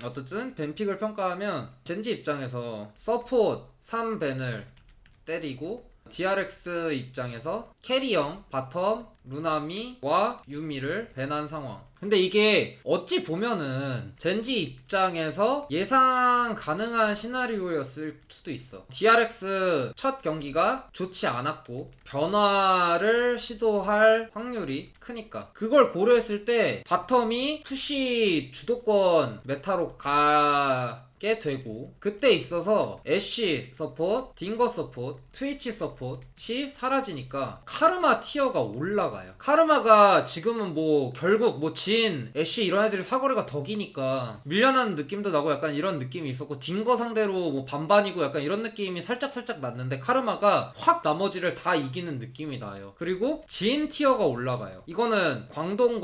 어쨌든 벤픽을 평가하면 젠지 입장에서 서포트 3벤을 때리고 DRX 입장에서 캐리형, 바텀, 루나미와 유미를 밴한 상황. 근데 이게 어찌 보면은 젠지 입장에서 예상 가능한 시나리오였을 수도 있어. DRX 첫 경기가 좋지 않았고 변화를 시도할 확률이 크니까 그걸 고려했을 때 바텀이 푸시 주도권 메타로 게 되고 그때 있어서 애쉬 서포트, 딩거 서포트, 트위치 서포트이 사라지니까 카르마 티어가 올라가요. 카르마가 지금은 뭐 결국 뭐 진, 애쉬 이런 애들이 사거리가 덕이니까 밀려나는 느낌도 나고 약간 이런 느낌이 있었고 딩거 상대로 뭐 반반이고 약간 이런 느낌이 살짝 났는데 카르마가 확 나머지를 다 이기는 느낌이 나요. 그리고 진 티어가 올라가요. 이거는 광동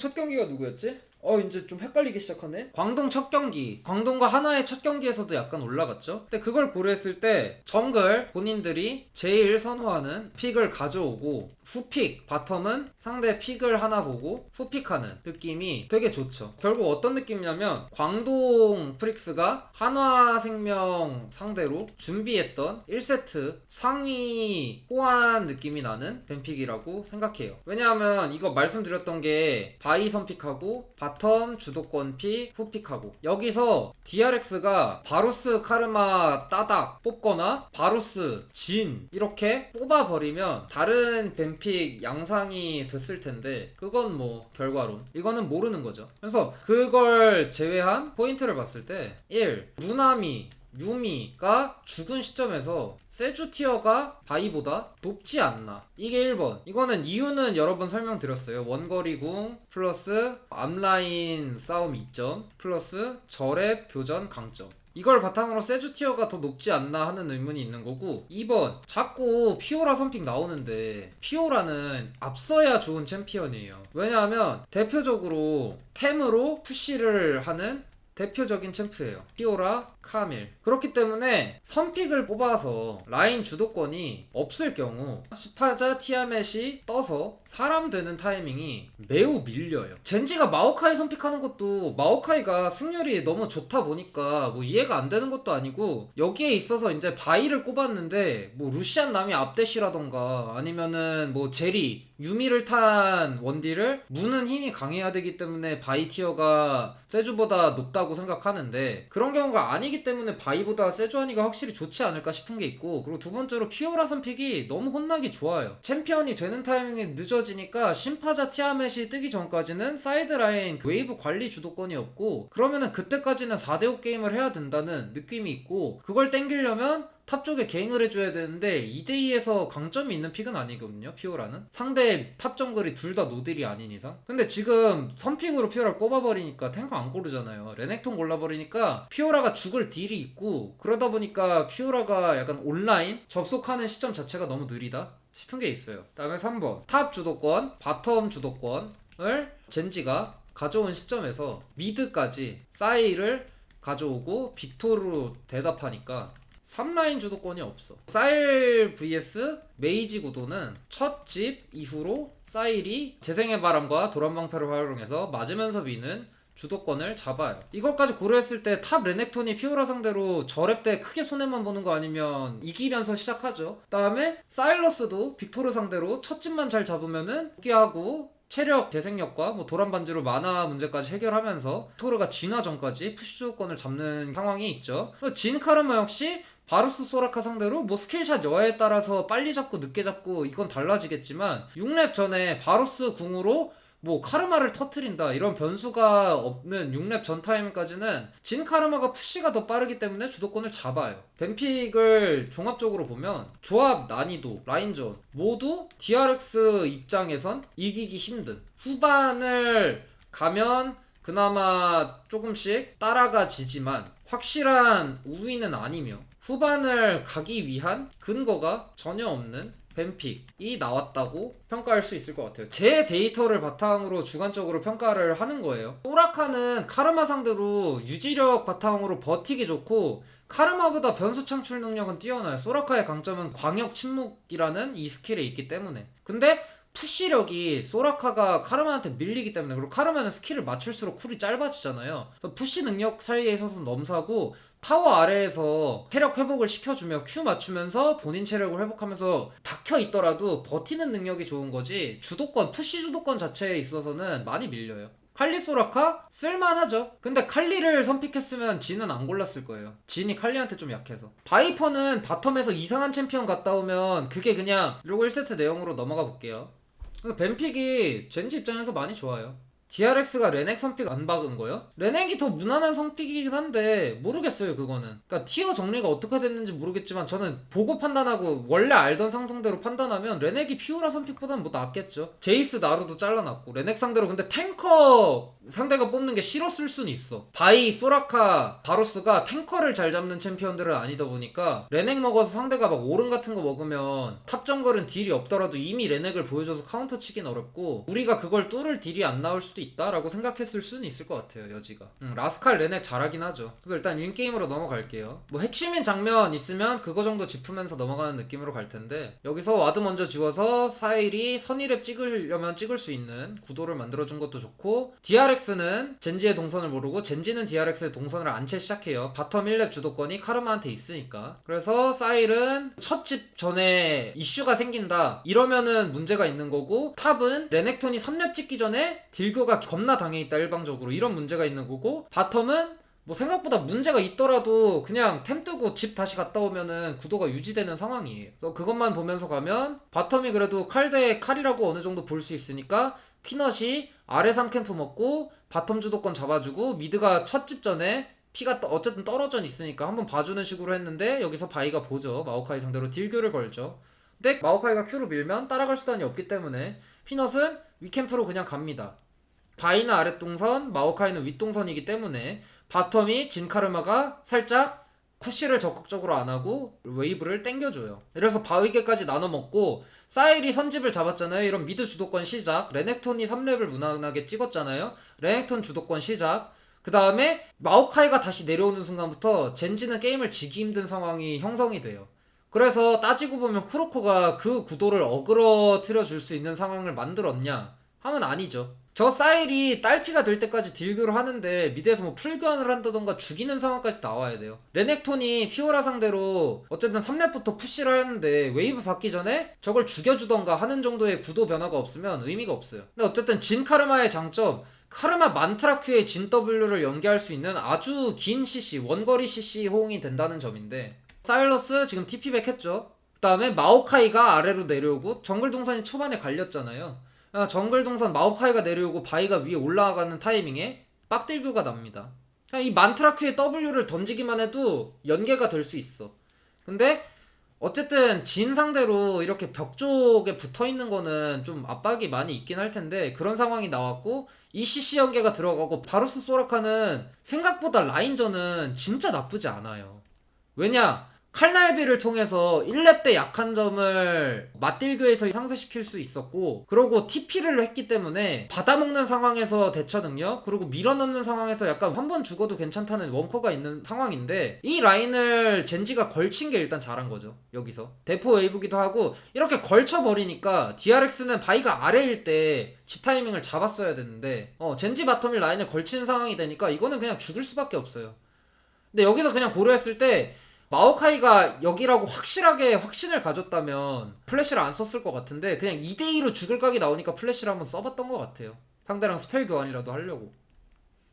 첫 경기가 누구였지? 이제 좀 헷갈리기 시작하네. 광동 첫 경기, 광동과 하나의 첫 경기에서도 약간 올라갔죠. 근데 그걸 고려했을 때 정글 본인들이 제일 선호하는 픽을 가져오고 후픽, 바텀은 상대 픽을 하나 보고 후픽하는 느낌이 되게 좋죠. 결국 어떤 느낌이냐면 광동 프릭스가 한화생명 상대로 준비했던 1세트 상위 호환 느낌이 나는 뱀픽이라고 생각해요. 왜냐하면 이거 말씀드렸던 게 바이 선픽하고 바텀 주도권 픽, 후픽하고 여기서 DRX가 바루스 카르마 따닥 뽑거나 바루스 진 이렇게 뽑아버리면 다른 뱀픽 양상이 됐을 텐데 그건 뭐 결과론 이거는 모르는 거죠. 그래서 그걸 제외한 포인트를 봤을 때 1. 루나미 유미가 죽은 시점에서 세주 티어가 바이보다 높지 않나. 이게 1번. 이거는 이유는 여러 번 설명드렸어요. 원거리 궁 플러스 앞라인 싸움 2점 플러스 저랩 교전 강점. 이걸 바탕으로 세주 티어가 더 높지 않나 하는 의문이 있는 거고 2번. 자꾸 피오라 선픽 나오는데 피오라는 앞서야 좋은 챔피언이에요. 왜냐하면 대표적으로 템으로 푸시를 하는 대표적인 챔프예요. 피오라, 카밀. 그렇기 때문에 선픽을 뽑아서 라인 주도권이 없을 경우 시파자 티아멧이 떠서 사람 되는 타이밍이 매우 밀려요. 젠지가 마오카이 선픽하는 것도 마오카이가 승률이 너무 좋다 보니까 뭐 이해가 안 되는 것도 아니고 여기에 있어서 이제 바이를 꼽았는데 뭐 루시안 남이 앞대시라던가 아니면은 뭐 제리 유미를 탄 원딜을 무는 힘이 강해야 되기 때문에 바이 티어가 세주보다 높다고 생각하는데 그런 경우가 아니기 때문에 바이보다 세주하니가 확실히 좋지 않을까 싶은 게 있고 그리고 두 번째로 피오라 선픽이 너무 혼나기 좋아요. 챔피언이 되는 타이밍이 늦어지니까 심파자 티아멧이 뜨기 전까지는 사이드라인 웨이브 관리 주도권이 없고 그러면은 그때까지는 4대5 게임을 해야 된다는 느낌이 있고 그걸 땡기려면 탑 쪽에 개ing을 해줘야 되는데 2대2에서 강점이 있는 픽은 아니거든요. 피오라는 상대 탑 정글이 둘 다 노딜이 아닌 이상. 근데 지금 선픽으로 피오라를 꼽아버리니까 탱커 안 고르잖아요. 레넥톤 골라버리니까 피오라가 죽을 딜이 있고 그러다 보니까 피오라가 약간 온라인 접속하는 시점 자체가 너무 느리다 싶은 게 있어요. 다음에 3번 탑 주도권 바텀 주도권을 젠지가 가져온 시점에서 미드까지 싸이를 가져오고 빅토르로 대답하니까 3라인 주도권이 없어. 사일 vs 메이지 구도는 첫 집 이후로 사일이 재생의 바람과 도란방패를 활용해서 맞으면서 미는 주도권을 잡아요. 이것까지 고려했을 때 탑 레넥톤이 피오라 상대로 저랩 때 크게 손해만 보는 거 아니면 이기면서 시작하죠. 그다음에 사일러스도 빅토르 상대로 첫 집만 잘 잡으면은 복귀하고 체력 재생력과 뭐 도란반지로 마나 문제까지 해결하면서 토르가 진화 전까지 푸시 주도권을 잡는 상황이 있죠. 진 카르마 역시 바루스 소라카 상대로 뭐 스킬샷 여하에 따라서 빨리 잡고 늦게 잡고 이건 달라지겠지만 6렙 전에 바루스 궁으로 뭐 카르마를 터트린다 이런 변수가 없는 6렙 전 타임까지는 진 카르마가 푸시가 더 빠르기 때문에 주도권을 잡아요. 뱀픽을 종합적으로 보면 조합 난이도, 라인전 모두 DRX 입장에선 이기기 힘든 후반을 가면 그나마 조금씩 따라가 지지만 확실한 우위는 아니며 후반을 가기 위한 근거가 전혀 없는 뱀픽이 나왔다고 평가할 수 있을 것 같아요. 제 데이터를 바탕으로 주관적으로 평가를 하는 거예요. 소라카는 카르마 상대로 유지력 바탕으로 버티기 좋고 카르마보다 변수 창출 능력은 뛰어나요. 소라카의 강점은 광역 침묵이라는 이 스킬에 있기 때문에. 근데 푸시력이 소라카가 카르마한테 밀리기 때문에, 그리고 카르마는 스킬을 맞출수록 쿨이 짧아지잖아요. 그래서 푸시 능력 사이에 있어서는 넘사고, 타워 아래에서 체력 회복을 시켜주며 Q 맞추면서 본인 체력을 회복하면서 박혀 있더라도 버티는 능력이 좋은 거지, 주도권, 푸시 주도권 자체에 있어서는 많이 밀려요. 칼리 소라카? 쓸만하죠. 근데 칼리를 선픽했으면 진은 안 골랐을 거예요. 진이 칼리한테 좀 약해서. 바이퍼는 바텀에서 이상한 챔피언 갔다 오면 그게 그냥, 이러고 1세트 내용으로 넘어가 볼게요. 뱀픽이 젠지 입장에서 많이 좋아요. DRX가 레넥 선픽 안 박은 거요? 레넥이 더 무난한 선픽이긴 한데 모르겠어요 그거는. 그러니까 티어 정리가 어떻게 됐는지 모르겠지만, 저는 보고 판단하고 원래 알던 상성대로 판단하면 레넥이 피오라 선픽보다는 뭐 낫겠죠. 제이스 나루도 잘라놨고, 레넥 상대로 근데 탱커 상대가 뽑는 게 싫었을 수는 있어. 바이, 소라카, 바로스가 탱커를 잘 잡는 챔피언들은 아니다 보니까 레넥 먹어서 상대가 막 오른 같은 거 먹으면 탑 정글은 딜이 없더라도 이미 레넥을 보여줘서 카운터 치긴 어렵고, 우리가 그걸 뚫을 딜이 안 나올 수도 있다라고 생각했을 수는 있을 것 같아요. 여지가. 라스칼 레넥 잘하긴 하죠. 그래서 일단 인게임으로 넘어갈게요. 뭐 핵심인 장면 있으면 그거 정도 짚으면서 넘어가는 느낌으로 갈 텐데, 여기서 와드 먼저 지워서 사일이 선의랩 찍으려면 찍을 수 있는 구도를 만들어준 것도 좋고, DRX는 젠지의 동선을 모르고 젠지는 DRX의 동선을 안 채 시작해요. 바텀 1렙 주도권이 카르마한테 있으니까. 그래서 사일은 첫 집 전에 이슈가 생긴다 이러면은 문제가 있는 거고, 탑은 레넥톤이 3렙 찍기 전에 딜교가 겁나 당해있다 일방적으로, 이런 문제가 있는 거고, 바텀은 뭐 생각보다 문제가 있더라도 그냥 템 뜨고 집 다시 갔다 오면은 구도가 유지되는 상황이에요. 그래서 그것만 보면서 가면 바텀이 그래도 칼 대 칼이라고 어느 정도 볼 수 있으니까, 피넛이 아래 3캠프 먹고 바텀 주도권 잡아주고, 미드가 첫 집 전에 피가 어쨌든 떨어져 있으니까 한번 봐주는 식으로 했는데, 여기서 바이가 보죠. 마오카이 상대로 딜교를 걸죠. 근데 마오카이가 Q로 밀면 따라갈 수단이 없기 때문에 피넛은 위캠프로 그냥 갑니다. 바이는 아랫동선, 마오카이는 윗동선이기 때문에 바텀이 진카르마가 살짝 푸시를 적극적으로 안하고 웨이브를 땡겨줘요. 이래서 바위게까지 나눠먹고, 사일이 선집을 잡았잖아요. 이런 미드 주도권 시작. 레넥톤이 3렙을 무난하게 찍었잖아요. 레넥톤 주도권 시작. 그 다음에 마오카이가 다시 내려오는 순간부터 젠지는 게임을 지기 힘든 상황이 형성이 돼요. 그래서 따지고 보면 크로코가 그 구도를 어그러뜨려 줄 수 있는 상황을 만들었냐 하면 아니죠. 저 사일이 딸피가 될 때까지 딜교를 하는데 미드에서 뭐 풀교환을 한다던가 죽이는 상황까지 나와야 돼요. 레넥톤이 피오라 상대로 어쨌든 3렙부터 푸시를 하는데 웨이브 받기 전에 저걸 죽여주던가 하는 정도의 구도 변화가 없으면 의미가 없어요. 근데 어쨌든 진 카르마의 장점, 카르마 만트라 Q의 진 W를 연계할 수 있는 아주 긴 CC, 원거리 CC 호응이 된다는 점인데, 사일러스 지금 TP백 했죠. 그 다음에 마오카이가 아래로 내려오고, 정글 동선이 초반에 갈렸잖아요. 정글 동선 마오카이가 내려오고 바이가 위에 올라가는 타이밍에 빡딜교가 납니다. 이 만트라 Q의 W를 던지기만 해도 연계가 될 수 있어. 근데 어쨌든 진 상대로 이렇게 벽 쪽에 붙어있는 거는 좀 압박이 많이 있긴 할 텐데, 그런 상황이 나왔고 ECC 연계가 들어가고, 바루스 소라카는 생각보다 라인전은 진짜 나쁘지 않아요. 왜냐? 칼날비를 통해서 1렙 때 약한 점을 맞딜교에서 상쇄시킬 수 있었고, 그리고 TP를 했기 때문에 받아먹는 상황에서 대처 능력, 그리고 밀어넣는 상황에서 약간 한 번 죽어도 괜찮다는 원커가 있는 상황인데, 이 라인을 젠지가 걸친 게 일단 잘한 거죠. 여기서 대포 웨이브기도 하고, 이렇게 걸쳐버리니까 DRX는 바이가 아래일 때 집 타이밍을 잡았어야 되는데, 젠지 바텀이 라인을 걸치는 상황이 되니까 이거는 그냥 죽을 수밖에 없어요. 근데 여기서 그냥 고려했을 때 마오카이가 여기라고 확실하게 확신을 가졌다면 플래시를 안 썼을 것 같은데, 그냥 2대2로 죽을 각이 나오니까 플래시를 한번 써봤던 것 같아요. 상대랑 스펠 교환이라도 하려고.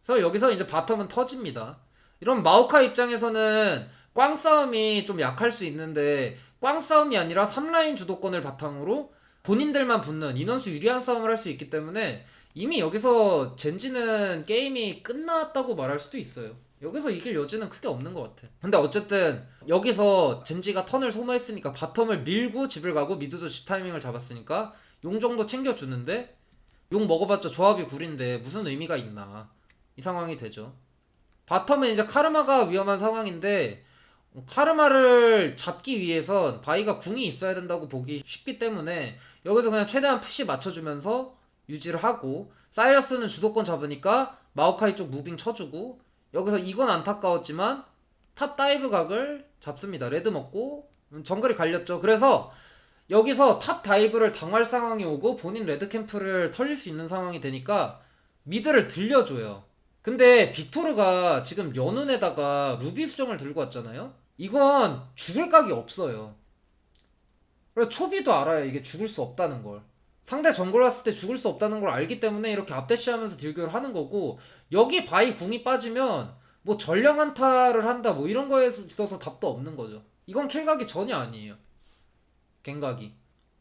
그래서 여기서 이제 바텀은 터집니다. 이런 마오카이 입장에서는 꽝 싸움이 좀 약할 수 있는데, 꽝 싸움이 아니라 3라인 주도권을 바탕으로 본인들만 붙는 인원수 유리한 싸움을 할 수 있기 때문에, 이미 여기서 젠지는 게임이 끝났다고 말할 수도 있어요. 여기서 이길 여지는 크게 없는 것 같아. 근데 어쨌든 여기서 젠지가 턴을 소모했으니까 바텀을 밀고 집을 가고, 미드도 집 타이밍을 잡았으니까 용 정도 챙겨주는데, 용 먹어봤자 조합이 구린데 무슨 의미가 있나, 이 상황이 되죠. 바텀은 이제 카르마가 위험한 상황인데, 카르마를 잡기 위해선 바이가 궁이 있어야 된다고 보기 쉽기 때문에 여기서 그냥 최대한 푸시 맞춰주면서 유지를 하고, 사이러스는 주도권 잡으니까 마오카이 쪽 무빙 쳐주고, 여기서 이건 안타까웠지만 탑 다이브 각을 잡습니다. 레드 먹고 정글이 갈렸죠. 그래서 여기서 탑 다이브를 당할 상황이 오고 본인 레드캠프를 털릴 수 있는 상황이 되니까 미드를 들려줘요. 근데 빅토르가 지금 연운에다가 루비 수정을 들고 왔잖아요. 이건 죽을 각이 없어요. 그리고 초비도 알아요. 이게 죽을 수 없다는 걸. 상대 정글 왔을 때 죽을 수 없다는 걸 알기 때문에 이렇게 앞대시하면서 딜교를 하는 거고, 여기 바이 궁이 빠지면 뭐 전령 한타를 한다 뭐 이런 거에 있어서 답도 없는 거죠. 이건 킬각이 전혀 아니에요. 갱각이.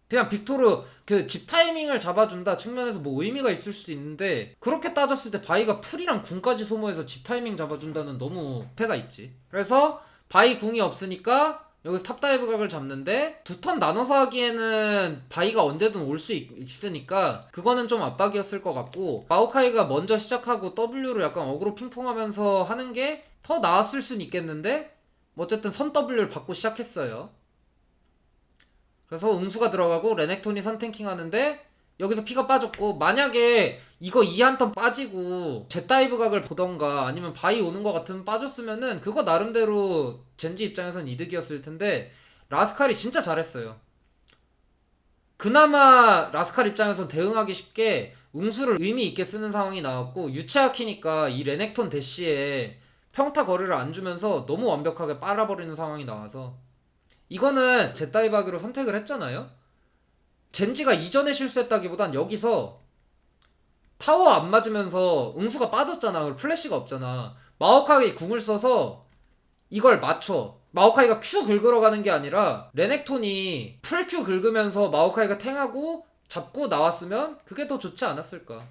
그냥 빅토르 그 집 타이밍을 잡아준다 측면에서 뭐 의미가 있을 수도 있는데, 그렇게 따졌을 때 바이가 풀이랑 궁까지 소모해서 집 타이밍 잡아준다는 너무 패가 있지. 그래서 바이 궁이 없으니까 여기서 탑다이브 각을 잡는데, 두 턴 나눠서 하기에는 바이가 언제든 올 수 있으니까 그거는 좀 압박이었을 것 같고, 마오카이가 먼저 시작하고 W로 약간 어그로 핑퐁하면서 하는 게 더 나았을 수는 있겠는데, 뭐 어쨌든 선 W를 받고 시작했어요. 그래서 응수가 들어가고 레넥톤이 선탱킹 하는데 여기서 피가 빠졌고, 만약에 이거 2한턴 빠지고 제다이브 각을 보던가 아니면 바이 오는 것 같으면 빠졌으면은 그거 나름대로 젠지 입장에선 이득이었을 텐데, 라스칼이 진짜 잘했어요. 그나마 라스칼 입장에선 대응하기 쉽게 응수를 의미 있게 쓰는 상황이 나왔고, 유체아키니까 이 레넥톤 대시에 평타 거리를 안 주면서 너무 완벽하게 빨아버리는 상황이 나와서, 이거는 제다이브 하기로 선택을 했잖아요. 젠지가 이전에 실수했다기보단 여기서 타워 안 맞으면서 응수가 빠졌잖아. 그리고 플래시가 없잖아. 마오카이 궁을 써서 이걸 맞춰. 마오카이가 Q 긁으러 가는 게 아니라 레넥톤이 풀 Q 긁으면서 마오카이가 탱하고 잡고 나왔으면 그게 더 좋지 않았을까.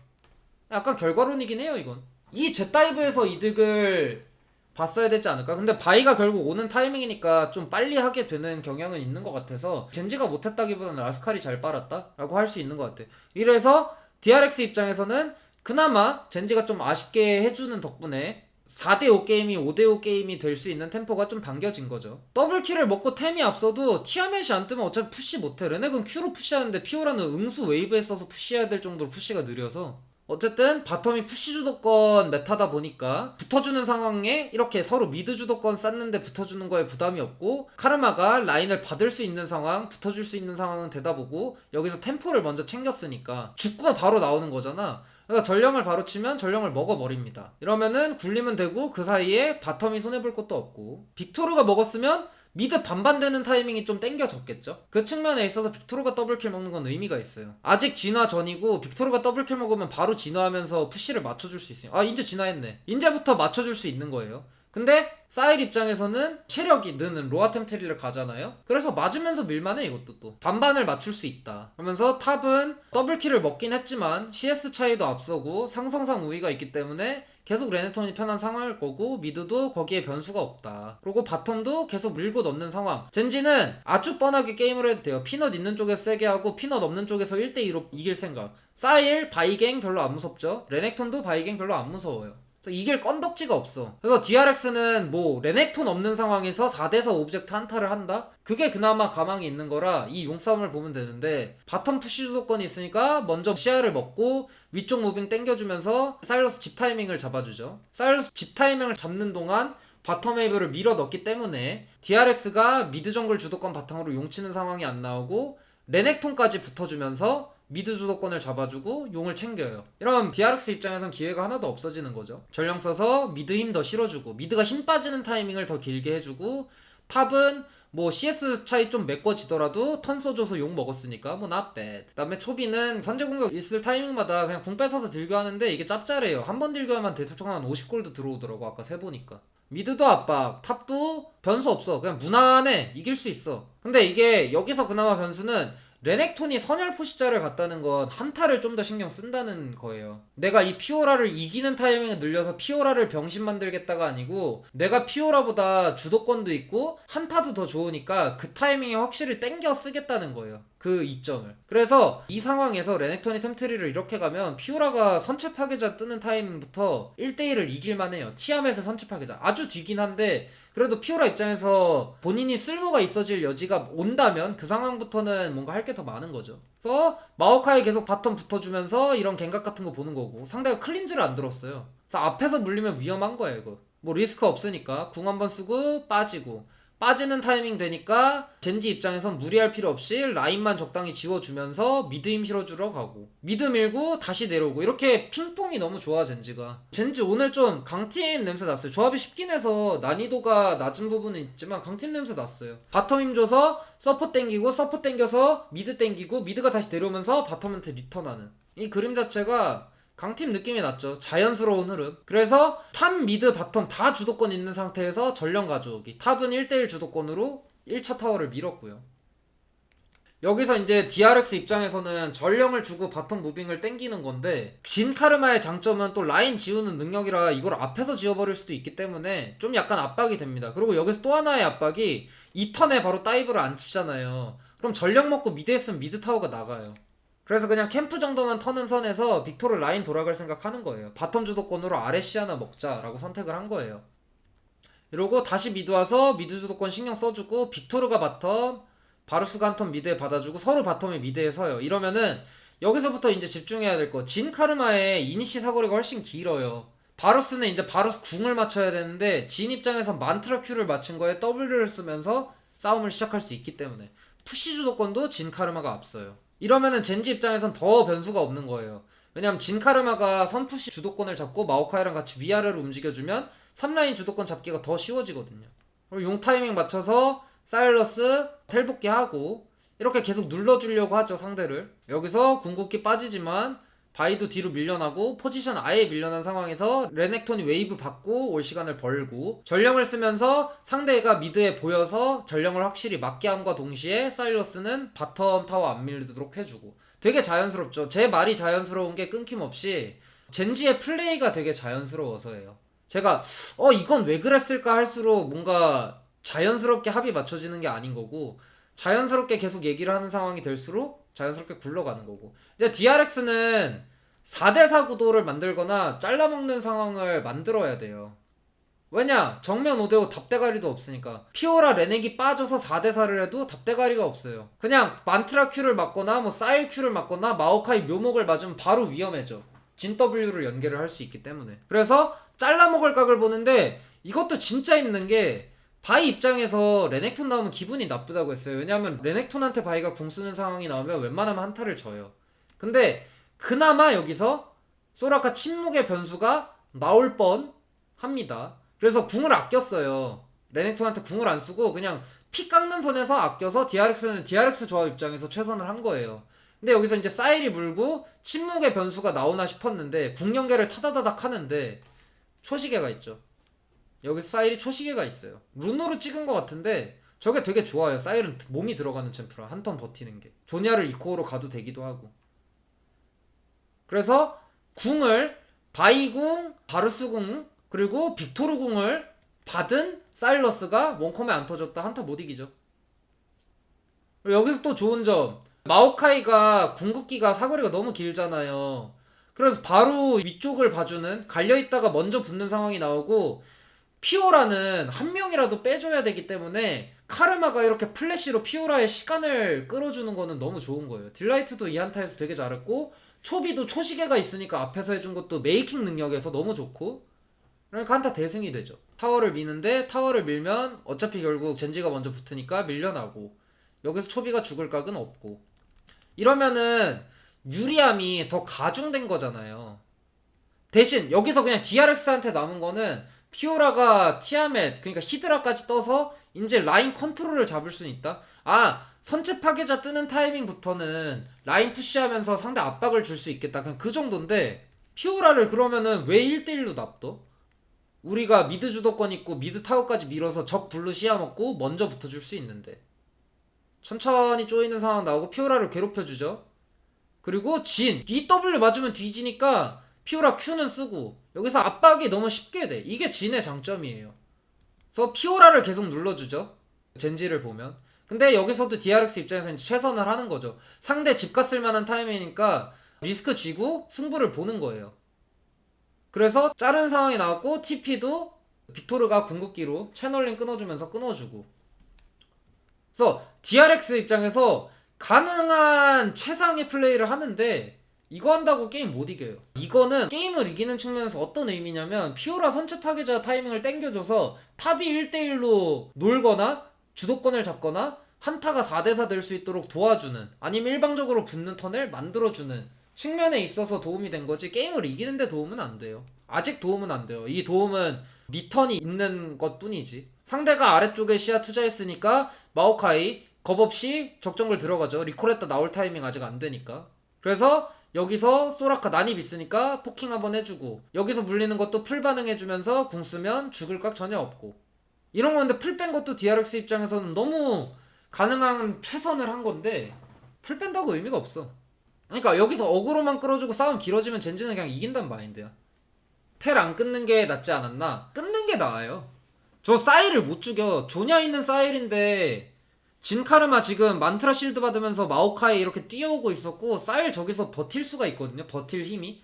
약간 결과론이긴 해요 이건. 이 제다이브에서 이득을 봤어야 되지 않을까? 근데 바이가 결국 오는 타이밍이니까 좀 빨리 하게 되는 경향은 있는 것 같아서, 젠지가 못했다기보다는 라스칼이 잘 빨았다? 라고 할 수 있는 것 같아. 이래서 DRX 입장에서는 그나마 젠지가 좀 아쉽게 해주는 덕분에 4대5 게임이 5대5 게임이 될 수 있는 템포가 좀 당겨진 거죠. 더블킬을 먹고 템이 앞서도 티아멧이 안 뜨면 어차피 푸시 못해. 레넥은 Q로 푸시하는데 피오라는 응수 웨이브에 써서 푸시해야 될 정도로 푸시가 느려서, 어쨌든 바텀이 푸시 주도권 메타다 보니까 붙어주는 상황에 이렇게 서로 미드 주도권 쌓는데 붙어주는 거에 부담이 없고, 카르마가 라인을 받을 수 있는 상황, 붙어줄 수 있는 상황은 되다 보고, 여기서 템포를 먼저 챙겼으니까 죽구가 바로 나오는 거잖아. 그러니까 전령을 바로 치면 전령을 먹어버립니다. 이러면은 굴리면 되고, 그 사이에 바텀이 손해볼 것도 없고, 빅토르가 먹었으면 미드 반반 되는 타이밍이 좀 땡겨졌겠죠? 그 측면에 있어서 빅토르가 더블킬 먹는 건 의미가 있어요. 아직 진화 전이고 빅토르가 더블킬 먹으면 바로 진화하면서 푸시를 맞춰줄 수 있어요. 아, 이제 진화했네. 이제부터 맞춰줄 수 있는 거예요. 근데 사일 입장에서는 체력이 느는 로아 템트리를 가잖아요. 그래서 맞으면서 밀만해. 이것도 또 반반을 맞출 수 있다. 그러면서 탑은 더블킬을 먹긴 했지만 CS 차이도 앞서고 상성상 우위가 있기 때문에 계속 레넥톤이 편한 상황일 거고, 미드도 거기에 변수가 없다. 그리고 바텀도 계속 밀고 넣는 상황. 젠지는 아주 뻔하게 게임을 해도 돼요. 피넛 있는 쪽에서 세게 하고 피넛 없는 쪽에서 1대2로 이길 생각. 사일 바이갱 별로 안 무섭죠. 레넥톤도 바이갱 별로 안 무서워요. 이길 건덕지가 없어. 그래서 DRX는 뭐 레넥톤 없는 상황에서 4대4 오브젝트 한타를 한다? 그게 그나마 가망이 있는 거라 이 용싸움을 보면 되는데, 바텀 푸시 주도권이 있으니까 먼저 시야를 먹고 위쪽 무빙 땡겨주면서 사일러스 집 타이밍을 잡아주죠. 사일러스 집 타이밍을 잡는 동안 바텀 웨이브를 밀어 넣기 때문에 DRX가 미드 정글 주도권 바탕으로 용치는 상황이 안 나오고, 레넥톤까지 붙어주면서 미드 주도권을 잡아주고 용을 챙겨요. 이러면 DRX 입장에선 기회가 하나도 없어지는 거죠. 전령 써서 미드 힘 더 실어주고, 미드가 힘 빠지는 타이밍을 더 길게 해주고, 탑은 뭐 CS 차이 좀 메꿔지더라도 턴 써줘서 욕 먹었으니까 뭐 not bad. 그 다음에 초비는 선제 공격 있을 타이밍마다 그냥 궁 뺏어서 딜교하는데 이게 짭짤해요. 한 번 딜교하면 대충 한 50골드 들어오더라고 아까 세보니까. 미드도 압박, 탑도 변수 없어. 그냥 무난해. 이길 수 있어. 근데 이게 여기서 그나마 변수는 레넥톤이 선열 포시자를 갔다는 건 한타를 좀 더 신경 쓴다는 거예요. 내가 이 피오라를 이기는 타이밍을 늘려서 피오라를 병신 만들겠다가 아니고, 내가 피오라보다 주도권도 있고 한타도 더 좋으니까 그 타이밍에 확실히 땡겨 쓰겠다는 거예요. 그 이점을. 그래서 이 상황에서 레넥톤이 템트리를 이렇게 가면 피오라가 선체 파괴자 뜨는 타이밍부터 1대1을 이길만 해요. 티아멧의 선체 파괴자 아주 뒤긴 한데, 그래도 피오라 입장에서 본인이 쓸모가 있어질 여지가 온다면 그 상황부터는 뭔가 할 게 더 많은 거죠. 그래서 마오카이 계속 바텀 붙어주면서 이런 갱각 같은 거 보는 거고, 상대가 클린즈를 안 들었어요. 그래서 앞에서 물리면 위험한 거예요 이거. 뭐 리스크 없으니까 궁 한번 쓰고 빠지고, 빠지는 타이밍 되니까 젠지 입장에선 무리할 필요 없이 라인만 적당히 지워주면서 미드 힘 실어주러 가고 미드 밀고 다시 내려오고 이렇게 핑퐁이 너무 좋아 젠지가. 젠지 오늘 좀 강팀 냄새 났어요. 조합이 쉽긴 해서 난이도가 낮은 부분은 있지만 강팀 냄새 났어요. 바텀 힘 줘서 서포 땡기고 서포 땡겨서 미드 땡기고 미드가 다시 내려오면서 바텀한테 리턴하는 이 그림 자체가 강팀 느낌이 났죠. 자연스러운 흐름. 그래서 탑, 미드, 바텀 다 주도권 있는 상태에서 전령 가져오기. 탑은 1대1 주도권으로 1차 타워를 밀었고요. 여기서 이제 DRX 입장에서는 전령을 주고 바텀 무빙을 땡기는 건데 진 카르마의 장점은 또 라인 지우는 능력이라 이걸 앞에서 지워버릴 수도 있기 때문에 좀 약간 압박이 됩니다. 그리고 여기서 또 하나의 압박이 이 턴에 바로 다이브를 안 치잖아요. 그럼 전령 먹고 미드 했으면 미드 타워가 나가요. 그래서 그냥 캠프 정도만 터는 선에서 빅토르 라인 돌아갈 생각하는 거예요. 바텀 주도권으로 아레시 하나 먹자라고 선택을 한 거예요. 이러고 다시 미드 와서 미드 주도권 신경 써주고 빅토르가 바텀, 바루스가 한 턴 미드에 받아주고 서로 바텀에 미드에 서요. 이러면은 여기서부터 이제 집중해야 될 거. 진 카르마의 이니시 사거리가 훨씬 길어요. 바루스는 이제 바루스 궁을 맞춰야 되는데 진 입장에서 만트라 큐를 맞춘 거에 W를 쓰면서 싸움을 시작할 수 있기 때문에 푸시 주도권도 진 카르마가 앞서요. 이러면은 젠지 입장에선 더 변수가 없는 거예요. 왜냐면 진 카르마가 선푸시 주도권을 잡고 마오카이랑 같이 위아래로 움직여주면 3라인 주도권 잡기가 더 쉬워지거든요. 그리고 용 타이밍 맞춰서 사일러스 텔복기 하고 이렇게 계속 눌러주려고 하죠 상대를. 여기서 궁극기 빠지지만 바이도 뒤로 밀려나고 포지션 아예 밀려난 상황에서 레넥톤이 웨이브 받고 올 시간을 벌고 전령을 쓰면서 상대가 미드에 보여서 전령을 확실히 막게 함과 동시에 사일러스는 바텀 타워 안 밀리도록 해주고 되게 자연스럽죠. 제 말이 자연스러운 게 끊김없이 젠지의 플레이가 되게 자연스러워서예요. 제가 이건 왜 그랬을까 할수록 뭔가 자연스럽게 합이 맞춰지는 게 아닌 거고 자연스럽게 계속 얘기를 하는 상황이 될수록 자연스럽게 굴러가는 거고. 이제 DRX는 4대4 구도를 만들거나 잘라먹는 상황을 만들어야 돼요. 왜냐? 정면 5대5 답대가리도 없으니까. 피오라 레넥이 빠져서 4대4를 해도 답대가리가 없어요. 그냥 만트라 큐를 맞거나 뭐 사일 큐를 맞거나 마오카이 묘목을 맞으면 바로 위험해져. 진 W를 연계를 할 수 있기 때문에. 그래서 잘라먹을 각을 보는데 이것도 진짜 힘든 게 바이 입장에서 레넥톤 나오면 기분이 나쁘다고 했어요. 왜냐하면 레넥톤한테 바이가 궁 쓰는 상황이 나오면 웬만하면 한타를 져요. 근데 그나마 여기서 소라카 침묵의 변수가 나올 뻔 합니다. 그래서 궁을 아꼈어요. 레넥톤한테 궁을 안 쓰고 그냥 피 깎는 선에서 아껴서 DRX는 DRX 조합 입장에서 최선을 한 거예요. 근데 여기서 이제 사일이 물고 침묵의 변수가 나오나 싶었는데 궁 연계를 타다다닥 하는데 초시계가 있죠. 여기 사일이 초시계가 있어요. 룬으로 찍은 것 같은데 저게 되게 좋아요. 사일은 몸이 들어가는 챔프라 한 턴 버티는 게 조냐를 이코어로 가도 되기도 하고. 그래서 궁을 바이궁, 바루스궁 그리고 빅토르궁을 받은 사일러스가 원컴에 안 터졌다 한타 못 이기죠. 그리고 여기서 또 좋은 점 마오카이가 궁극기가 사거리가 너무 길잖아요. 그래서 바로 위쪽을 봐주는 갈려있다가 먼저 붙는 상황이 나오고 피오라는 한 명이라도 빼줘야 되기 때문에 카르마가 이렇게 플래시로 피오라의 시간을 끌어주는 거는 너무 좋은 거예요. 딜라이트도 이 한타에서 되게 잘했고 초비도 초시계가 있으니까 앞에서 해준 것도 메이킹 능력에서 너무 좋고 그러니까 한타 대승이 되죠. 타워를 미는데 타워를 밀면 어차피 결국 젠지가 먼저 붙으니까 밀려나고 여기서 초비가 죽을 각은 없고 이러면은 유리함이 더 가중된 거잖아요. 대신 여기서 그냥 DRX한테 남은 거는 피오라가 티아멧 그러니까 히드라까지 떠서 이제 라인 컨트롤을 잡을 수는 있다. 선체 파괴자 뜨는 타이밍부터는 라인 푸시하면서 상대 압박을 줄 수 있겠다. 그냥 그 정도인데 피오라를 그러면은 왜 1대1로 납둬? 우리가 미드 주도권 있고 미드 타워까지 밀어서 적 블루 시야먹고 먼저 붙어줄 수 있는데 천천히 쪼이는 상황 나오고 피오라를 괴롭혀주죠. 그리고 진 DW 맞으면 뒤지니까 피오라 Q는 쓰고 여기서 압박이 너무 쉽게 돼. 이게 진의 장점이에요. 그래서 피오라를 계속 눌러주죠. 젠지를 보면. 근데 여기서도 DRX 입장에서는 최선을 하는 거죠. 상대 집 갔을 만한 타이밍이니까 리스크 쥐고 승부를 보는 거예요. 그래서 자른 상황이 나왔고 TP도 빅토르가 궁극기로 채널링 끊어주면서 끊어주고 그래서 DRX 입장에서 가능한 최상의 플레이를 하는데 이거 한다고 게임 못 이겨요. 이거는 게임을 이기는 측면에서 어떤 의미냐면 피오라 선체 파괴자 타이밍을 땡겨줘서 탑이 1대1로 놀거나 주도권을 잡거나 한타가 4대4 될 수 있도록 도와주는, 아니면 일방적으로 붙는 턴을 만들어주는 측면에 있어서 도움이 된 거지, 게임을 이기는데 도움은 안 돼요. 아직 도움은 안 돼요. 이 도움은 리턴이 있는 것 뿐이지. 상대가 아래쪽에 시야 투자했으니까 마오카이 겁없이 적정글 들어가죠. 리콜했다 나올 타이밍 아직 안 되니까. 그래서 여기서 소라카 난입 있으니까 포킹 한번 해주고, 여기서 물리는 것도 풀 반응해주면서 궁 쓰면 죽을 각 전혀 없고, 이런 건데 풀 뺀 것도 DRX 입장에서는 너무 가능한 최선을 한 건데 풀 뺀다고 의미가 없어. 그러니까 여기서 어그로만 끌어주고 싸움 길어지면 젠지는 그냥 이긴단 마인드야. 텔 안 끊는 게 낫지 않았나? 끊는 게 나아요. 저 사일을 못 죽여. 조냐 있는 사일인데 진카르마 지금 만트라 실드 받으면서 마오카이 이렇게 뛰어오고 있었고, 사일 저기서 버틸 수가 있거든요. 버틸 힘이.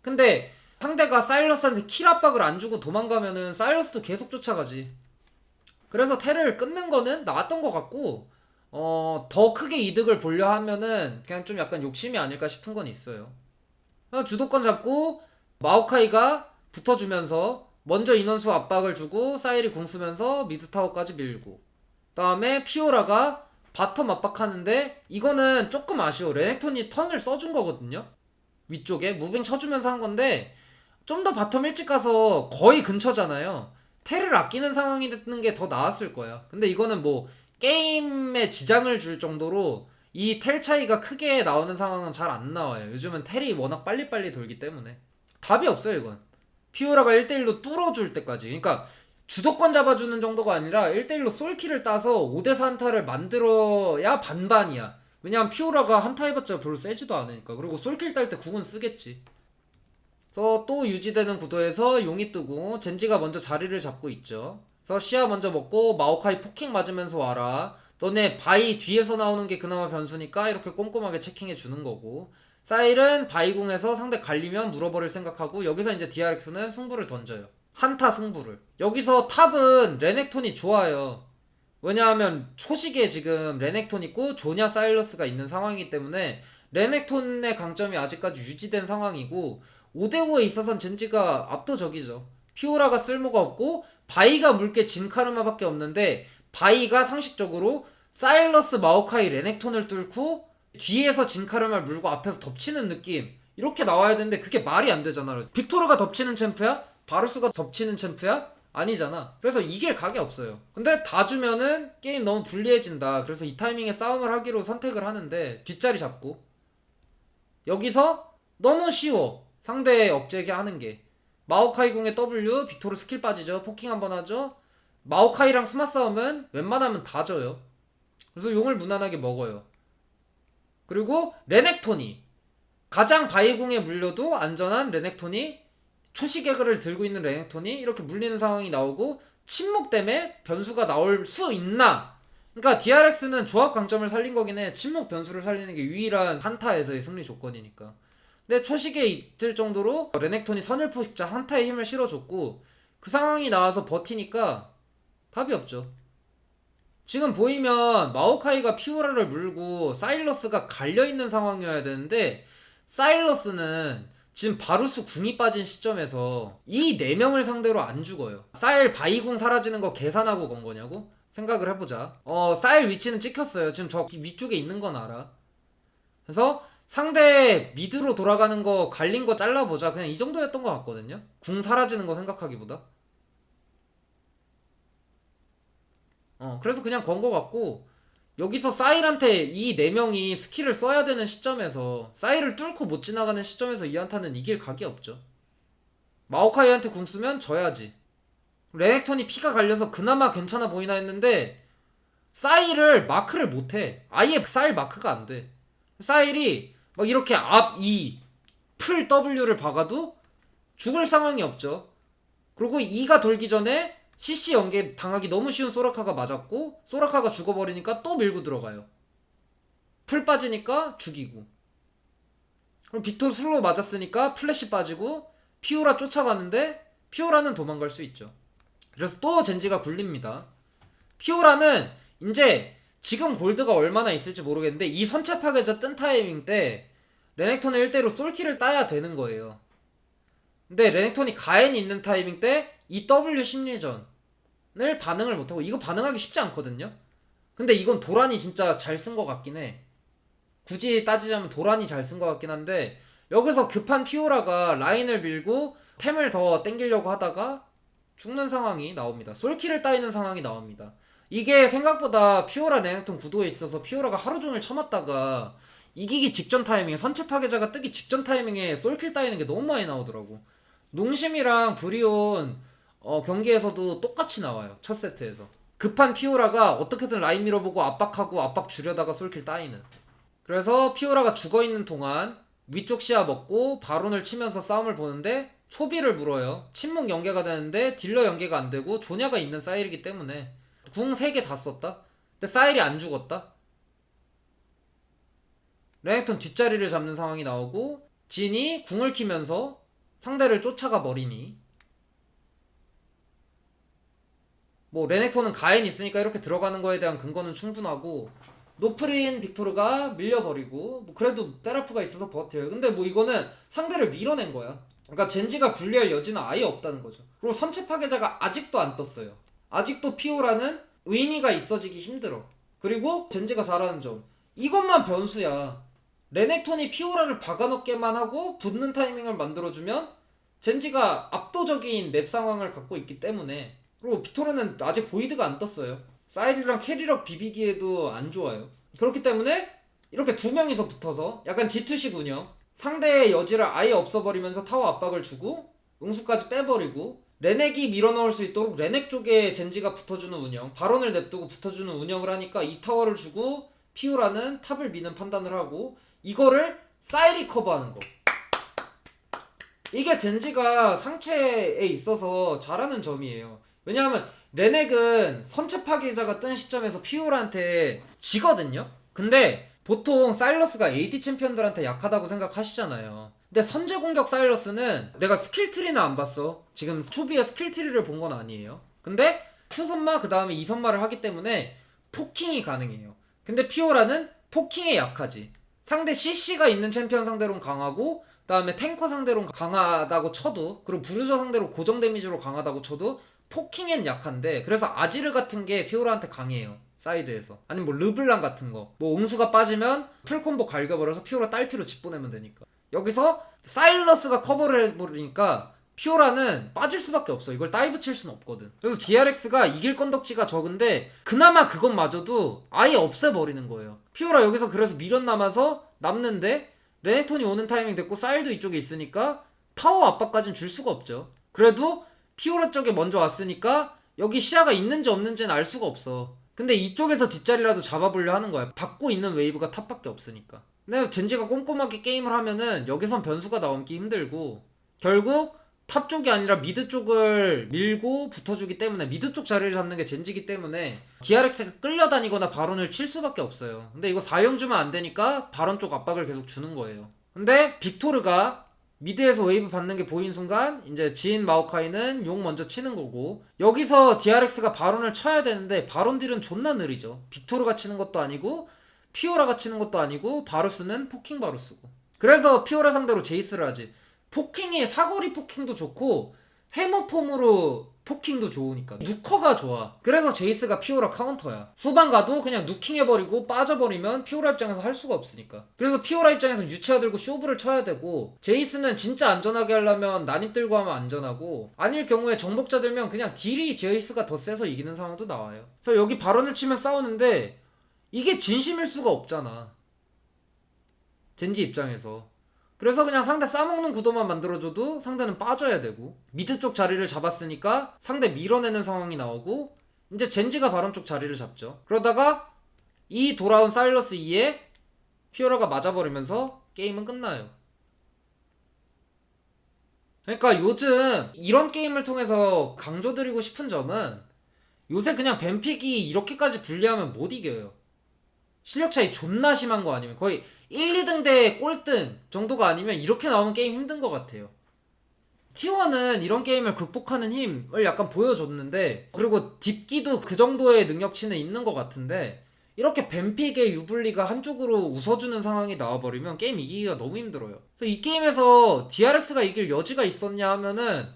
근데 상대가 사일러스한테 킬 압박을 안 주고 도망가면은 사일러스도 계속 쫓아가지. 그래서 텔을 끊는 거는 나았던 것 같고, 더 크게 이득을 보려 하면은 그냥 좀 약간 욕심이 아닐까 싶은 건 있어요. 주도권 잡고 마오카이가 붙어주면서 먼저 인원수 압박을 주고 사일이 궁 쓰면서 미드타워까지 밀고, 그 다음에 피오라가 바텀 압박하는데 이거는 조금 아쉬워. 레넥톤이 턴을 써준 거거든요. 위쪽에 무빙 쳐주면서 한 건데 좀 더 바텀 일찍 가서 거의 근처잖아요. 텔을 아끼는 상황이 됐는 게 더 나았을 거야. 근데 이거는 뭐 게임에 지장을 줄 정도로 이 텔 차이가 크게 나오는 상황은 잘 안 나와요. 요즘은 텔이 워낙 빨리빨리 돌기 때문에 답이 없어요 이건. 피오라가 1대1로 뚫어줄 때까지, 그러니까 주도권 잡아주는 정도가 아니라 1대1로 솔킬을 따서 5대4 한타를 만들어야 반반이야. 왜냐면 피오라가 한타 해봤자 별로 세지도 않으니까. 그리고 솔킬 딸 때 궁은 쓰겠지. 그래서 또 유지되는 구도에서 용이 뜨고 젠지가 먼저 자리를 잡고 있죠. 그래서 시야 먼저 먹고 마오카이 포킹 맞으면서 와라. 너네 바이 뒤에서 나오는 게 그나마 변수니까 이렇게 꼼꼼하게 체킹해 주는 거고, 사일은 바이궁에서 상대 갈리면 물어버릴 생각하고, 여기서 이제 DRX는 승부를 던져요. 한타 승부를. 여기서 탑은 레넥톤이 좋아요. 왜냐하면 초식에 지금 레넥톤 있고 조냐 사일러스가 있는 상황이기 때문에 레넥톤의 강점이 아직까지 유지된 상황이고, 5대5에 있어선 젠지가 압도적이죠. 피오라가 쓸모가 없고 바이가 물게 진카르마밖에 없는데, 바이가 상식적으로 사일러스 마오카이 레넥톤을 뚫고 뒤에서 진카르마를 물고 앞에서 덮치는 느낌, 이렇게 나와야 되는데 그게 말이 안 되잖아. 빅토르가 덮치는 챔프야? 바루스가 덮치는 챔프야? 아니잖아. 그래서 이길 각이 없어요. 근데 다 주면은 게임 너무 불리해진다. 그래서 이 타이밍에 싸움을 하기로 선택을 하는데 뒷자리 잡고, 여기서 너무 쉬워 상대 억제게 하는 게. 마오카이 궁에 W, 빅토르 스킬 빠지죠. 포킹 한번 하죠. 마오카이랑 스마 싸움은 웬만하면 다 져요. 그래서 용을 무난하게 먹어요. 그리고 레넥톤이 가장 바이궁에 물려도 안전한 레넥톤이, 초시개그를 들고 있는 레넥톤이 이렇게 물리는 상황이 나오고, 침묵 때문에 변수가 나올 수 있나? 그러니까 DRX는 조합 강점을 살린 거긴 해. 침묵 변수를 살리는 게 유일한 한타에서의 승리 조건이니까. 근데 초식에 있을 정도로 레넥톤이 선일포식자 한타에 힘을 실어줬고, 그 상황이 나와서 버티니까 답이 없죠. 지금 보이면 마오카이가 피오라를 물고 사일러스가 갈려있는 상황이어야 되는데, 사일러스는 지금 바루스 궁이 빠진 시점에서 이 4명을 상대로 안 죽어요. 사일 바이궁 사라지는 거 계산하고 건 거냐고? 생각을 해보자. 사일 위치는 찍혔어요. 지금 저 위쪽에 있는 건 알아. 그래서 상대 미드로 돌아가는 거 갈린 거 잘라보자. 그냥 이 정도였던 것 같거든요. 궁 사라지는 거 생각하기보다. 그래서 그냥 건 거 같고, 여기서 사일한테 이 4명이 스킬을 써야 되는 시점에서, 사일을 뚫고 못 지나가는 시점에서 이 한타는 이길 각이 없죠. 마오카이한테 궁 쓰면 져야지. 레넥톤이 피가 갈려서 그나마 괜찮아 보이나 했는데 사일을 마크를 못해. 아예 사일 마크가 안 돼. 사일이 막 이렇게 앞 E 풀 W를 박아도 죽을 상황이 없죠. 그리고 E가 돌기 전에 CC 연계 당하기 너무 쉬운 소라카가 맞았고, 소라카가 죽어버리니까 또 밀고 들어가요. 풀 빠지니까 죽이고, 그럼 빅토르 슬로우 맞았으니까 플래시 빠지고 피오라 쫓아가는데 피오라는 도망갈 수 있죠. 그래서 또 젠지가 굴립니다. 피오라는 이제 지금 골드가 얼마나 있을지 모르겠는데 이 선체 파괴자 뜬 타이밍 때 레넥톤의 1대로 솔킬을 따야 되는 거예요. 근데 레넥톤이 가엔이 있는 타이밍 때 이 W 심리전은 반응을 못하고 이거 반응하기 쉽지 않거든요. 근데 이건 도란이 진짜 잘 쓴 것 같긴 해. 굳이 따지자면 도란이 잘 쓴 것 같긴 한데 여기서 급한 피오라가 라인을 밀고 템을 더 땡기려고 하다가 죽는 상황이 나옵니다. 솔킬을 따이는 상황이 나옵니다. 이게 생각보다 피오라 레넥톤 구도에 있어서 피오라가 하루 종일 참았다가 이기기 직전 타이밍에 선체 파괴자가 뜨기 직전 타이밍에 솔킬 따이는 게 너무 많이 나오더라고. 농심이랑 브리온 경기에서도 똑같이 나와요. 첫 세트에서. 급한 피오라가 어떻게든 라인 밀어보고 압박하고 압박 주려다가 솔킬 따이는. 그래서 피오라가 죽어있는 동안 위쪽 시야 먹고 바론을 치면서 싸움을 보는데 초비를 물어요. 침묵 연계가 되는데 딜러 연계가 안 되고 조냐가 있는 사일이기 때문에 궁 3개 다 썼다? 근데 사일이 안 죽었다? 레넥톤 뒷자리를 잡는 상황이 나오고 진이 궁을 키면서 상대를 쫓아가 버리니 뭐 레넥톤은 가엔 있으니까 이렇게 들어가는 거에 대한 근거는 충분하고 노프린 빅토르가 밀려버리고 뭐 그래도 세라프가 있어서 버텨요. 근데 뭐 이거는 상대를 밀어낸 거야. 그러니까 젠지가 불리할 여지는 아예 없다는 거죠. 그리고 선체 파괴자가 아직도 안 떴어요. 아직도 피오라는 의미가 있어지기 힘들어. 그리고 젠지가 잘하는 점 이것만 변수야. 레넥톤이 피오라를 박아넣게만 하고 붙는 타이밍을 만들어주면 젠지가 압도적인 맵 상황을 갖고 있기 때문에. 그리고 빅토르는 아직 보이드가 안 떴어요. 사이리랑 캐리력 비비기에도 안 좋아요. 그렇기 때문에 이렇게 두 명이서 붙어서 약간 G2식 운영, 상대의 여지를 아예 없어버리면서 타워 압박을 주고 응수까지 빼버리고 레넥이 밀어넣을 수 있도록 레넥 쪽에 젠지가 붙어주는 운영, 바론을 냅두고 붙어주는 운영을 하니까 이 타워를 주고 피오라는 탑을 미는 판단을 하고 이거를 사이리 커버하는 거. 이게 젠지가 상체에 있어서 잘하는 점이에요. 왜냐하면 레넥은 선체 파괴자가 뜬 시점에서 피오라한테 지거든요? 근데 보통 사일러스가 AD 챔피언들한테 약하다고 생각하시잖아요. 근데 선제 공격 사일러스는 내가 스킬트리는 안 봤어. 지금 초비의 스킬트리를 본 건 아니에요. 근데 Q선마 그 다음에 2선마를 하기 때문에 포킹이 가능해요. 근데 피오라는 포킹에 약하지. 상대 CC가 있는 챔피언 상대로는 강하고 그 다음에 탱커 상대로는 강하다고 쳐도 그리고 브루저 상대로 고정 데미지로 강하다고 쳐도 포킹엔 약한데 그래서 아지르 같은 게 피오라한테 강해요. 사이드에서. 아니면 뭐 르블랑 같은 거. 뭐 옹수가 빠지면 풀콤보 갈겨버려서 피오라 딸피로 집보내면 되니까. 여기서 사일러스가 커버를 해버리니까 피오라는 빠질 수밖에 없어. 이걸 다이브 칠 수는 없거든. 그래서 DRX가 이길 건덕지가 적은데 그나마 그것마저도 아예 없애버리는 거예요. 피오라 여기서 그래서 미련 남아서 남는데 레넥톤이 오는 타이밍 됐고 사일도 이쪽에 있으니까 타워 압박까지는 줄 수가 없죠. 그래도 피오라 쪽에 먼저 왔으니까 여기 시야가 있는지 없는지는 알 수가 없어. 근데 이쪽에서 뒷자리라도 잡아보려 하는 거야. 받고 있는 웨이브가 탑밖에 없으니까. 근데 젠지가 꼼꼼하게 게임을 하면은 여기선 변수가 나오기 힘들고 결국 탑 쪽이 아니라 미드 쪽을 밀고 붙어주기 때문에 미드 쪽 자리를 잡는 게 젠지기 때문에 DRX가 끌려다니거나 바론을 칠 수밖에 없어요. 근데 이거 4형 주면 안 되니까 바론 쪽 압박을 계속 주는 거예요. 근데 빅토르가 미드에서 웨이브 받는 게 보인 순간 이제 지인 마오카이는 용 먼저 치는 거고 여기서 DRX가 바론을 쳐야 되는데 바론 딜은 존나 느리죠. 빅토르가 치는 것도 아니고 피오라가 치는 것도 아니고 바루스는 포킹 바루스고 그래서 피오라 상대로 제이스를 하지. 포킹이 사거리 포킹도 좋고 해머폼으로 포킹도 좋으니까 누커가 좋아. 그래서 제이스가 피오라 카운터야. 후반 가도 그냥 누킹해버리고 빠져버리면 피오라 입장에서 할 수가 없으니까. 그래서 피오라 입장에서 유치아 들고 쇼브를 쳐야 되고 제이스는 진짜 안전하게 하려면 난입 들고 하면 안전하고 아닐 경우에 정복자 들면 그냥 딜이 제이스가 더 세서 이기는 상황도 나와요. 그래서 여기 바론을 치면 싸우는데 이게 진심일 수가 없잖아. 젠지 입장에서. 그래서 그냥 상대 싸먹는 구도만 만들어줘도 상대는 빠져야 되고 미드 쪽 자리를 잡았으니까 상대 밀어내는 상황이 나오고 이제 젠지가 바론 쪽 자리를 잡죠. 그러다가 이 돌아온 사일러스 2에 피오라가 맞아버리면서 게임은 끝나요. 그러니까 요즘 이런 게임을 통해서 강조드리고 싶은 점은 요새 그냥 뱀픽이 이렇게까지 불리하면 못 이겨요. 실력 차이 존나 심한 거 아니면 거의 1, 2등 대 꼴등 정도가 아니면 이렇게 나오면 게임 힘든 것 같아요. T1은 이런 게임을 극복하는 힘을 약간 보여줬는데 그리고 딥기도 그 정도의 능력치는 있는 것 같은데 이렇게 뱀픽의 유불리가 한쪽으로 웃어주는 상황이 나와버리면 게임 이기기가 너무 힘들어요. 그래서 이 게임에서 DRX가 이길 여지가 있었냐 하면은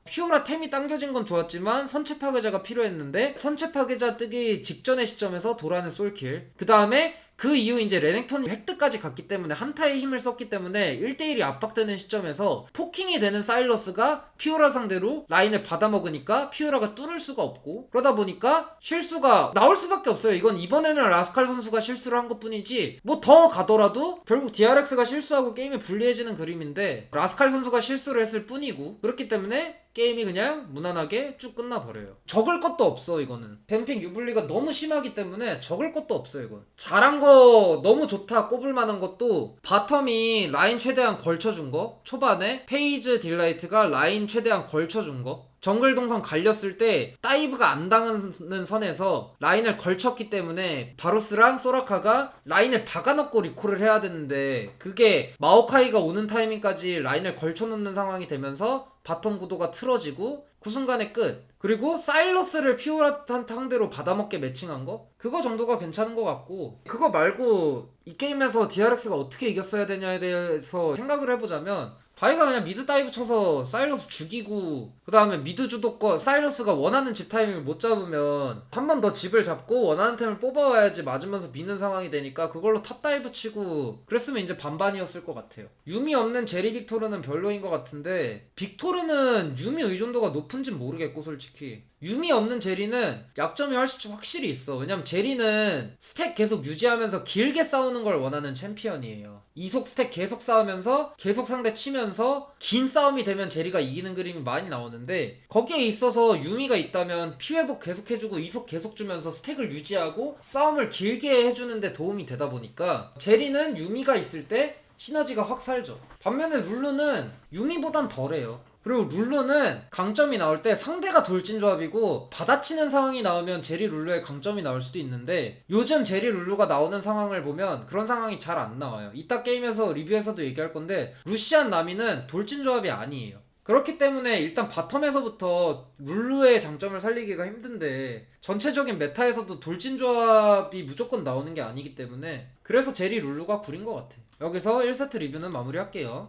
피오라 템이 당겨진 건 좋았지만 선체 파괴자가 필요했는데 선체 파괴자 뜨기 직전의 시점에서 도란의 솔킬, 그 다음에 그 이후 이제 레넥톤이 획득까지 갔기 때문에 한타의 힘을 썼기 때문에 1대1이 압박되는 시점에서 포킹이 되는 사일러스가 피오라 상대로 라인을 받아먹으니까 피오라가 뚫을 수가 없고, 그러다 보니까 실수가 나올 수밖에 없어요. 이건 이번에는 라스칼 선수가 실수를 한 것뿐이지 뭐 더 가더라도 결국 DRX가 실수하고 게임이 불리해지는 그림인데 라스칼 선수가 실수를 했을 뿐이고, 그렇기 때문에 게임이 그냥 무난하게 쭉 끝나버려요. 적을 것도 없어. 이거는 뱀픽 유불리가 너무 심하기 때문에 적을 것도 없어요. 이건 잘한 거 너무 좋다 꼽을 만한 것도 바텀이 라인 최대한 걸쳐준 거, 초반에 페이즈 딜라이트가 라인 최대한 걸쳐준 거, 정글 동선 갈렸을 때 다이브가 안 당하는 선에서 라인을 걸쳤기 때문에 바루스랑 소라카가 라인을 박아놓고 리콜을 해야 되는데 그게 마오카이가 오는 타이밍까지 라인을 걸쳐놓는 상황이 되면서 바텀 구도가 틀어지고 그 순간의 끝. 그리고 사일러스를 피오라 상대로 받아먹게 매칭한 거? 그거 정도가 괜찮은 것 같고, 그거 말고 이 게임에서 DRX가 어떻게 이겼어야 되냐에 대해서 생각을 해보자면 바이가 그냥 미드 다이브 쳐서 사일러스 죽이고, 그 다음에 미드 주도권 사일러스가 원하는 집 타이밍을 못 잡으면 한 번 더 집을 잡고 원하는 템을 뽑아와야지 맞으면서 미는 상황이 되니까 그걸로 탑 다이브 치고 그랬으면 이제 반반이었을 것 같아요. 유미 없는 제리 빅토르는 별로인 것 같은데, 빅토르는 유미 의존도가 높은진 모르겠고 솔직히 유미 없는 제리는 약점이 확실히 있어. 왜냐면 제리는 스택 계속 유지하면서 길게 싸우는 걸 원하는 챔피언이에요. 이속 스택 계속 싸우면서 계속 상대 치면서 긴 싸움이 되면 제리가 이기는 그림이 많이 나오는데, 거기에 있어서 유미가 있다면 피회복 계속 해주고 이속 계속 주면서 스택을 유지하고 싸움을 길게 해주는데 도움이 되다 보니까 제리는 유미가 있을 때 시너지가 확 살죠. 반면에 룰루는 유미보단 덜해요. 그리고 룰루는 강점이 나올 때 상대가 돌진 조합이고 받아치는 상황이 나오면 제리 룰루의 강점이 나올 수도 있는데, 요즘 제리 룰루가 나오는 상황을 보면 그런 상황이 잘 안 나와요. 이따 게임에서 리뷰에서도 얘기할 건데 루시안 나미는 돌진 조합이 아니에요. 그렇기 때문에 일단 바텀에서부터 룰루의 장점을 살리기가 힘든데, 전체적인 메타에서도 돌진 조합이 무조건 나오는 게 아니기 때문에 그래서 제리 룰루가 구린 것 같아. 여기서 1세트 리뷰는 마무리할게요.